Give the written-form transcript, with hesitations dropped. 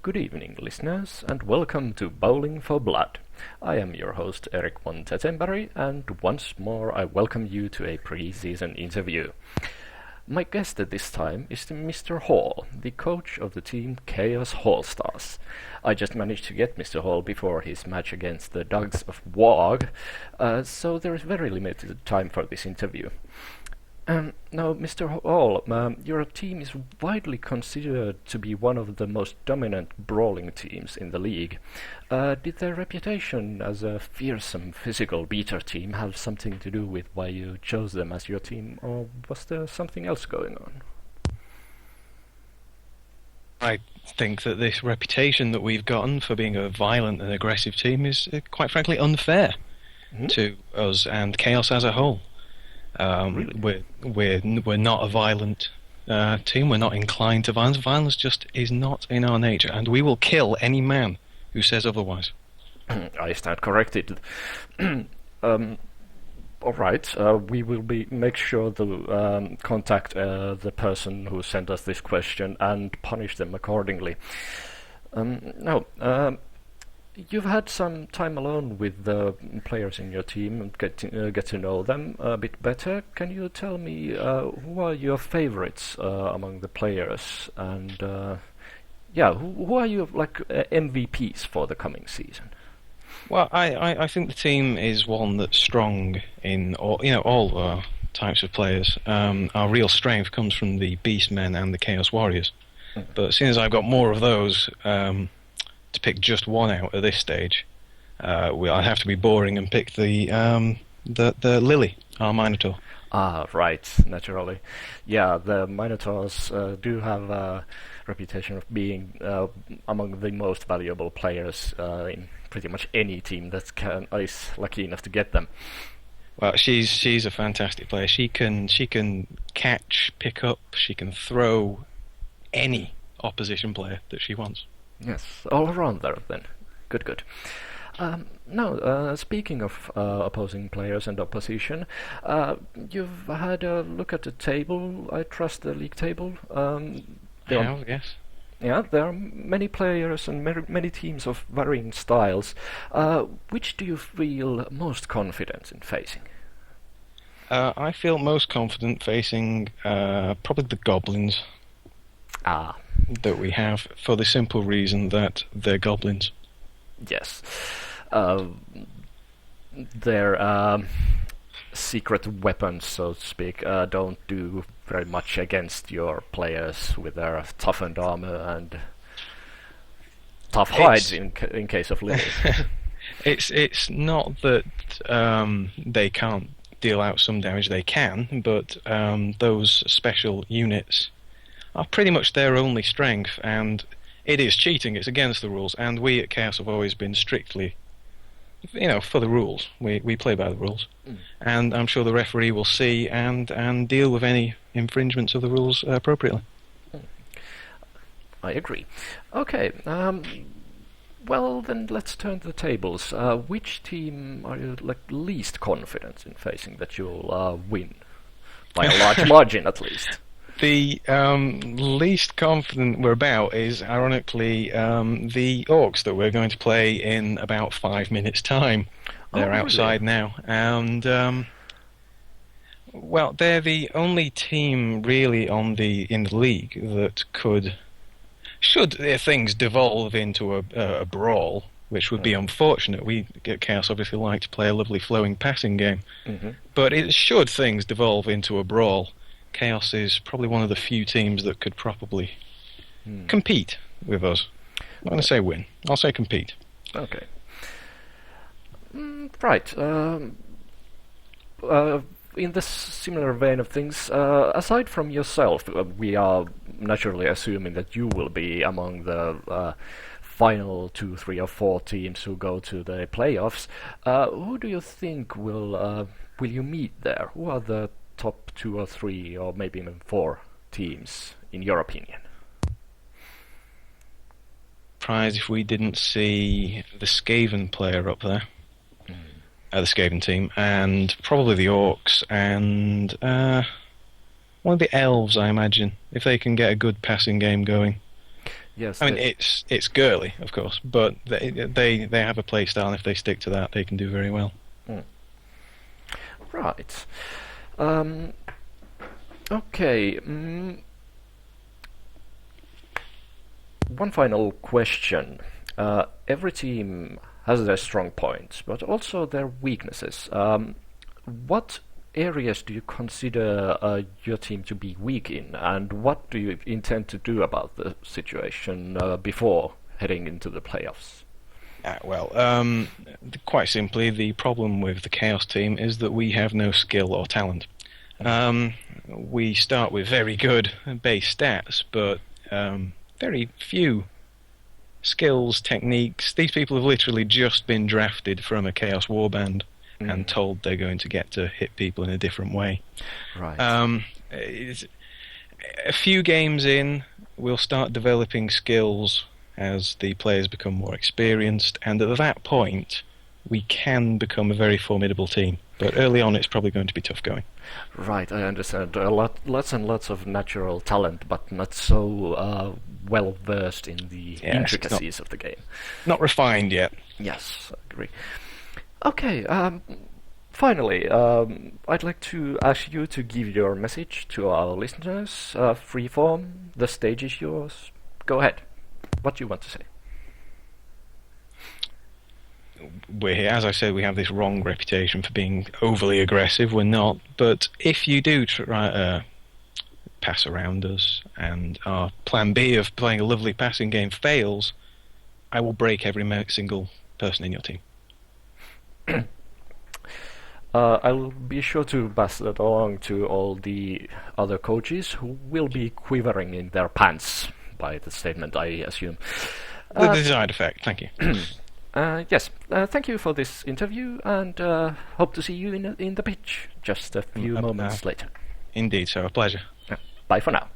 Good evening, listeners, and welcome to Bowling for Blood. I am your host, Erik von Tettenberg, and once more I welcome you to a pre-season interview. My guest at this time is Mr. Hall, the coach of the team Chaos Hallstars. I just managed to get Mr. Hall before his match against the Dogs of Wog, so there is very limited time for this interview. Now, Mr. Hall, your team is widely considered to be one of the most dominant brawling teams in the league. Did their reputation as a fearsome physical beater team have something to do with why you chose them as your team, or was there something else going on? I think that this reputation that we've gotten for being a violent and aggressive team is, quite frankly, unfair to us and Chaos as a whole. Really? We're not a violent team. We're not inclined to violence. Violence just is not in our nature, and we will kill any man who says otherwise. I stand corrected. All right, we will make sure to contact the person who sent us this question and punish them accordingly. Now, you've had some time alone with the players in your team and get to know them a bit better. Can you tell me who are your favorites among the players, and who are your MVPs for the coming season? Well, I think the team is one that's strong in all our types of players. Our real strength comes from the Beastmen and the Chaos Warriors, but seeing as I've got more of those. To pick just one out at this stage, I'd have to be boring and pick the Lily, our Minotaur. Ah, right, naturally. Yeah, the Minotaurs do have a reputation of being among the most valuable players in pretty much any team that is lucky enough to get them. Well, she's a fantastic player. She can catch, pick up, she can throw any opposition player that she wants. Yes, all around there then. Good. Now, speaking of opposing players and opposition, you've had a look at the table, I trust the league table. Yes. Yeah, there are many players and many teams of varying styles. Which do you feel most confident in facing? I feel most confident facing probably the Goblins. That we have, for the simple reason that they're goblins. Yes. Their secret weapons, so to speak, don't do very much against your players with their toughened armor and tough hides in case of living. It's not that they can't deal out some damage, they can, but those special units are pretty much their only strength, and it is cheating, it's against the rules, and we at Chaos have always been strictly, for the rules. We play by the rules. And I'm sure the referee will see and deal with any infringements of the rules appropriately. I agree. Okay, well then let's turn to the tables. Which team are you least confident in facing that you'll win? By a large margin, at least. The least confident we're about is, ironically, the Orcs that we're going to play in about 5 minutes' time. They're outside now, and they're the only team really in the league that could, should things devolve into a brawl, which would be unfortunate. We at Chaos obviously like to play a lovely flowing passing game, but should things devolve into a brawl, Chaos is probably one of the few teams that could probably compete with us. I'm going to say win. I'll say compete. Okay. Right. In this similar vein of things, aside from yourself, we are naturally assuming that you will be among the final 2, 3, or 4 teams who go to the playoffs. Who do you think will you meet there? Who are the top 2 or 3 or maybe even 4 teams in your opinion? Surprised if we didn't see the Skaven player up there, the Skaven team, and probably the Orcs and one of the Elves, I imagine, if they can get a good passing game going. Yes, I mean, it's girly, of course, but they have a play style, and if they stick to that, they can do very well. Right. Okay. One final question. Every team has their strong points, but also their weaknesses. What areas do you consider your team to be weak in, and what do you intend to do about the situation before heading into the playoffs? Quite simply, the problem with the Chaos team is that we have no skill or talent. We start with very good base stats, but very few skills, techniques. These people have literally just been drafted from a Chaos warband and told they're going to get to hit people in a different way. Right. A few games in, we'll start developing skills as the players become more experienced, and at that point, we can become a very formidable team. But early on, it's probably going to be tough going. Right, I understand. Lots and lots of natural talent, but not so well versed in the intricacies of the game. Not refined yet. Yes, I agree. Okay, finally, I'd like to ask you to give your message to our listeners. Freeform, the stage is yours. Go ahead. What do you want to say? As I said, we have this wrong reputation for being overly aggressive. We're not. But if you do try pass around us, and our plan B of playing a lovely passing game fails, I will break every single person in your team. I'll be sure to pass that along to all the other coaches who will be quivering in their pants by the statement, I assume. The desired effect, thank you. Yes, thank you for this interview, and hope to see you in the pitch just a few moments later. Indeed, so a pleasure. Bye for now.